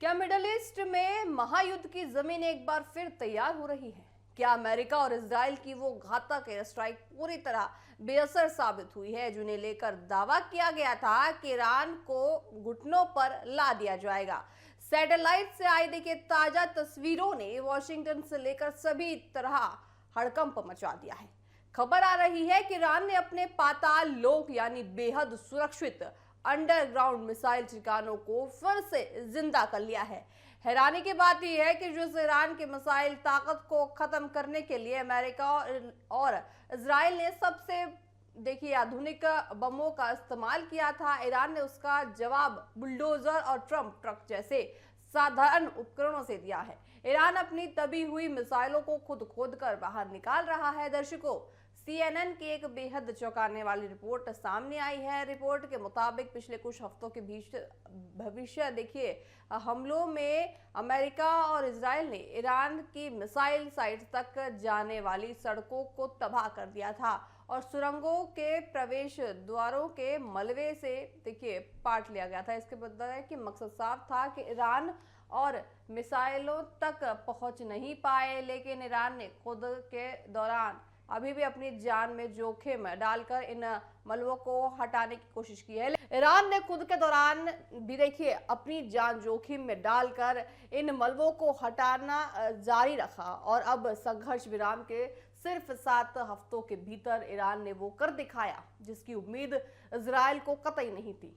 क्या middle east में महायुद्ध की जमीन एक बार फिर तैयार हो रही है? क्या अमेरिका और इजराइल की वो घातक एयर स्ट्राइक पूरी तरह बेअसर साबित हुई है, जिन्हें लेकर दावा किया गया था कि ईरान को घुटनों पर ला दिया जाएगा? सैटेलाइट से आई देखिए ताजा तस्वीरों ने वॉशिंगटन से लेकर सभी तरह हड़कंप मचा दिया है। खबर आ रही है कि ईरान ने अपने पाताल लोक यानी बेहद सुरक्षित अंडरग्राउंड मिसाइल ठिकानों को फिर से जिंदा कर लिया है। हैरानी की बात यह है कि जिस ईरान की मिसाइल ताकत को खत्म करने के लिए अमेरिका और इजराइल ने सबसे देखिए आधुनिक बमों का इस्तेमाल किया था, ईरान ने उसका जवाब बुलडोजर और ट्रम्प ट्रक जैसे साधारण उपकरणों से दिया है। ईरान अपनी दबी हुई मिसाइलों को खुद खोद कर बाहर निकाल रहा है। दर्शकों, CNN की एक बेहद चौंकाने वाली रिपोर्ट सामने आई है। रिपोर्ट के मुताबिक पिछले कुछ हफ्तों के बीच भविष्य देखिए हमलों में अमेरिका और इजराइल ने ईरान की मिसाइल साइट तक जाने वाली सड़कों को तबाह कर दिया था और सुरंगों के प्रवेश द्वारों के मलबे से देखिए पाट लिया गया था। इसके बदले है कि मकसद साफ था कि ईरान और मिसाइलों तक पहुंच नहीं पाए, लेकिन ईरान ने खुद के दौरान अभी भी अपनी जान में जोखिम डालकर इन मलबों को हटाने की कोशिश की है। ईरान ने खुद के दौरान भी देखिए अपनी जान जोखिम में डालकर इन मलबों को हटाना जारी रखा और अब संघर्ष विराम के सिर्फ 7 हफ्तों के भीतर ईरान ने वो कर दिखाया जिसकी उम्मीद इजराइल को कतई नहीं थी।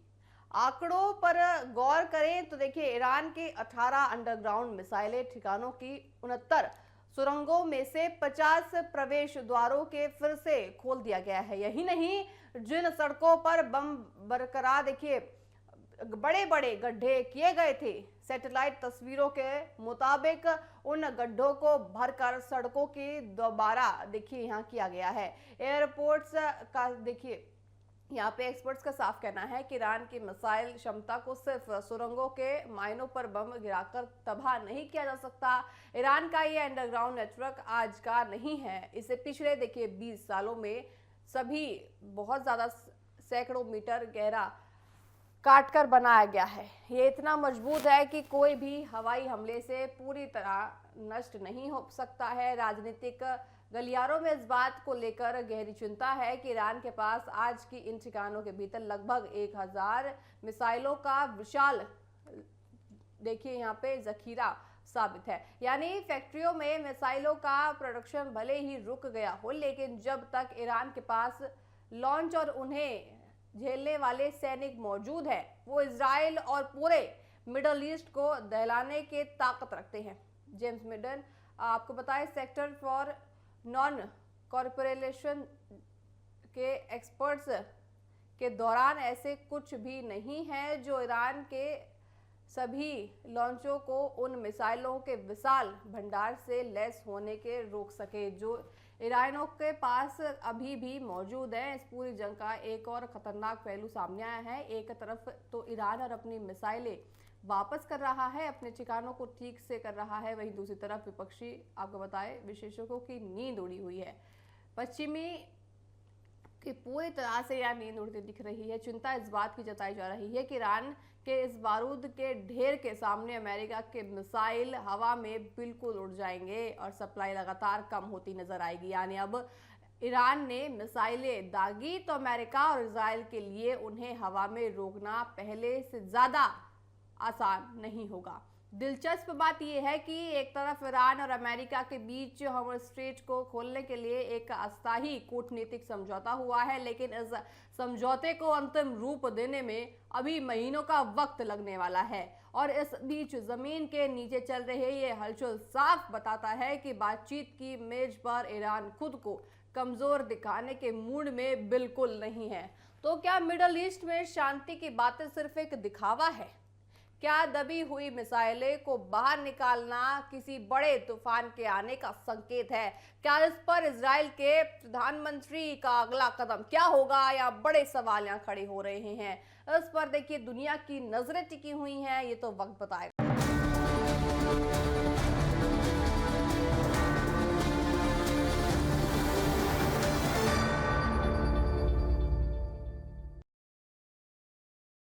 आंकड़ों पर गौर करें तो देखिए ईरान के 18 अंडरग्राउंड मिसाइलें ठिकानों की 69 सुरंगों में से 50 प्रवेश द्वारों के फिर से खोल दिया गया है। यही नहीं, जिन सड़कों पर बम बरकरार देखिए बड़े बड़े गड्ढे किए गए थे, सैटेलाइट तस्वीरों के मुताबिक उन गड्ढों को भरकर सड़कों की दोबारा देखिए यहाँ किया गया है। एयरपोर्ट्स का देखिए यहाँ पे एक्सपर्ट्स का साफ कहना है कि ईरान की मिसाइल क्षमता को सिर्फ सुरंगों के मायनों पर बम गिराकर तबाह नहीं किया जा सकता। ईरान का ये अंडरग्राउंड नेटवर्क आज का नहीं है, इसे पिछले देखिए 20 सालों में सभी बहुत ज़्यादा सैकड़ों मीटर गहरा काटकर बनाया गया है। ये इतना मजबूत है कि कोई भी हवाई हमले से पूरी तरह नष्ट नहीं हो सकता है। राजनीतिक गलियारों में इस बात को लेकर गहरी चिंता है कि ईरान के पास आज की इन ठिकानों के भीतर लगभग 1000 मिसाइलों का विशाल देखिए यहाँ पे जखीरा साबित है। यानी फैक्ट्रियों में मिसाइलों का प्रोडक्शन भले ही रुक गया हो, लेकिन जब तक ईरान के पास लॉन्च और उन्हें झेलने वाले सैनिक मौजूद है, वो इजराइल और पूरे मिडल ईस्ट को दहलाने के ताकत रखते हैं। जेम्स मिडन आपको बताएं, सेक्टर फॉर नॉन कॉर्पोरेशन के एक्सपर्ट्स के दौरान ऐसे कुछ भी नहीं है जो ईरान के सभी लॉन्चों को उन मिसाइलों के विशाल भंडार से लैस होने के रोक सके जो ईरानियों के पास अभी भी मौजूद है। इस पूरी जंग का एक और खतरनाक पहलू सामने आया है। एक तरफ तो ईरान और अपनी मिसाइलें वापस कर रहा है, अपने ठिकानों को ठीक से कर रहा है, वहीं दूसरी तरफ विपक्षी आपको बताए विशेषज्ञों की नींद उड़ी हुई है। पश्चिमी की पूरी तरह से यह नींद उड़ती दिख रही है। चिंता इस बात की जताई जा रही है कि ईरान के इस बारूद के ढेर के सामने अमेरिका के मिसाइल हवा में बिल्कुल उड़ जाएंगे और सप्लाई लगातार कम होती नजर आएगी। यानी अब ईरान ने मिसाइलें दागी तो अमेरिका और इजराइल के लिए उन्हें हवा में रोकना पहले से ज्यादा आसान नहीं होगा। दिलचस्प बात यह है कि एक तरफ ईरान और अमेरिका के बीच हॉर्मुज़ स्ट्रेट को खोलने के लिए एक अस्थायी कूटनीतिक समझौता हुआ है, लेकिन इस समझौते को अंतिम रूप देने में अभी महीनों का वक्त लगने वाला है। और इस बीच जमीन के नीचे चल रहे ये हलचल साफ बताता है कि बातचीत की मेज पर ईरान खुद को कमजोर दिखाने के मूड में बिल्कुल नहीं है। तो क्या मिडल ईस्ट में शांति की बातें सिर्फ एक दिखावा है? क्या दबी हुई मिसाइलें को बाहर निकालना किसी बड़े तूफान के आने का संकेत है? क्या इस पर इजराइल के प्रधानमंत्री का अगला कदम क्या होगा, या बड़े सवाल यहाँ खड़े हो रहे हैं? इस पर देखिए दुनिया की नजरें टिकी हुई हैं, ये तो वक्त बताएगा।